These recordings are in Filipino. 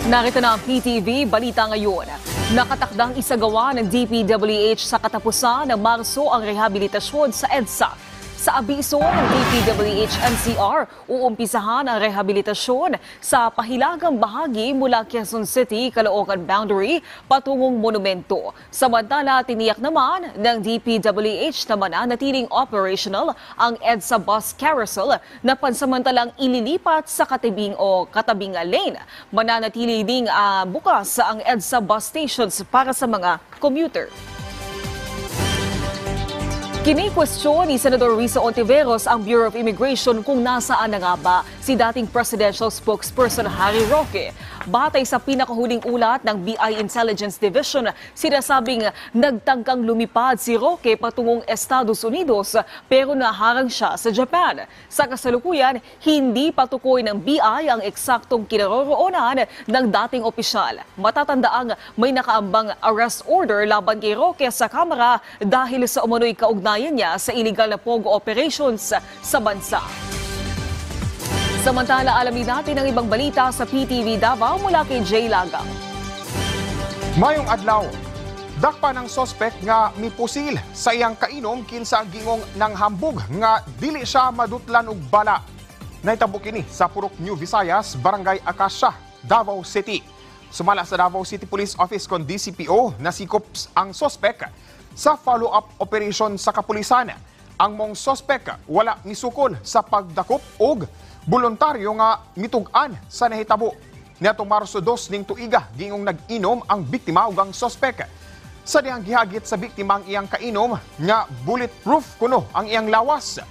Narito na ang PTV Balita ngayon. Nakatakdang isagawa ng DPWH sa katapusan ng Marso ang rehabilitasyon sa EDSA. Sa abiso ng DPWH-NCR, uumpisahan ang rehabilitasyon sa pahilagang bahagi mula Quezon City, Caloocan boundary patungong monumento. Samantala, tiniyak naman ng DPWH na mananatiling operational ang EDSA bus carousel na pansamantalang ililipat sa katabing lane. Mananatili ding bukas ang EDSA bus stations para sa mga commuter. Kini-question ni Senador Risa Ontiveros ang Bureau of Immigration kung nasaan na nga ba si dating presidential spokesperson Harry Roque. Batay sa pinakahuling ulat ng BI Intelligence Division, sinasabing nagtangkang lumipad si Roque patungong Estados Unidos pero naharang siya sa Japan. Sa kasalukuyan, hindi patukoy ng BI ang eksaktong kinaroroonan ng dating opisyal. Matatandaang may nakaambang arrest order laban kay Roque sa Kamara dahil sa umano'y kaugnayan niya sa illegal na pogo operations sa bansa. Samantala, alamin natin ang ibang balita sa PTV Davao mula kay Jay Lagang. Mayong adlaw, dakpa ng sospek nga mipusil sa iyang kainom kinsa gingong ng hambog nga dili siya madutlan og bala. Nahitabo kini sa Purok New Visayas, Barangay Acacia, Davao City. Sumala sa Davao City Police Office kon DCPO, nasikop ang sospek sa follow-up operation sa kapulisan. Ang mong sospek wala misukol sa pagdakop og voluntaryo nga mitug-an sa nahitabo. Niadtong Marso 2 ning tuiga gingong nag-inom ang biktima ug ang sospek. Sa dihang gihagit sa biktima ang iyang kainom nga bulletproof kuno ang iyang lawas.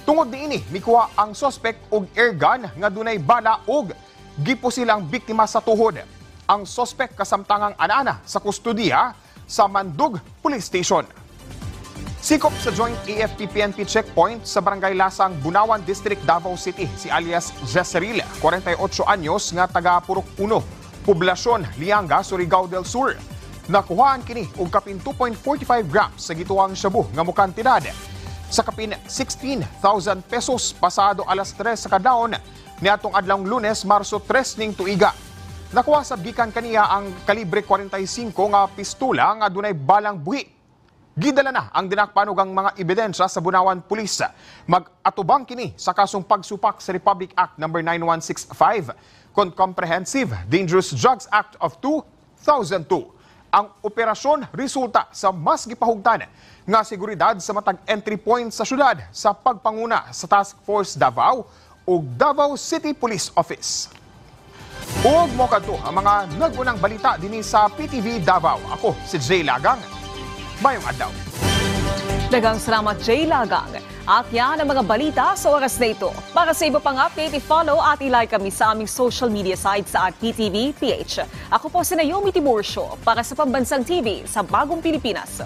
Tungod niini mikuha ang sospek og airgun nga dunay bala ug gipusil ang biktima sa tuhod. Ang sospek kasamtangang anana sa kustudiya sa Mandug Police Station. Sikop sa Joint AFP-PNP checkpoint sa Barangay Lasang, Bunawan District, Davao City, si alias Jezreel, 48 anyos nga taga Purok 1, Poblasyon, Lianga, Surigao del Sur. Nakuhaan kini og kapin 2.45 grams sa gituang shabu nga mukantidad. Sa kapin 16,000 pesos pasado alas 3 sa kadlawon niadtong adlawng Lunes, Marso 3 ning tuiga. Nakuha sa gikan kaniya ang kalibre 45 nga pistola nga dunay balang buhi. Gidala na ang dinakpan ug ang mga ebidensya sa Bunawan Police. Mag-atubang kini sa kasong pagsupak sa Republic Act No. 9165 kon Comprehensive Dangerous Drugs Act of 2002. Ang operasyon resulta sa mas gipahugtan nga seguridad sa matag entry point sa syudad sa pagpanguna sa Task Force Davao ug Davao City Police Office. Ug mo kadto ang mga nagunang balita dinhi sa PTV Davao. Ako si Jay Lagang. Mayong adlaw. Daghang salamat, Jay Lagang. At yan ang mga balita sa oras na ito. Para sa iba pang update, i-follow at i-like kami sa aming social media sites sa @PTV PH. Ako po si Naomi Tiburcio para sa Pambansang TV sa Bagong Pilipinas.